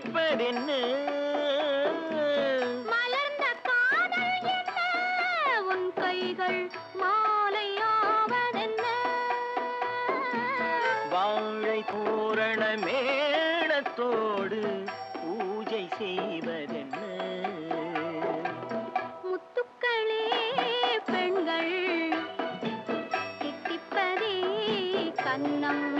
கேட்பதென்ன மலர்ந்த காதல் என்ன உன் கைகள் மாலையாவதென்ன வாழை தோரண மேளத்தோடு பூஜை செய்வதென்ன முத்துக்களே பெண்கள் தித்திப்பதே கன்னம்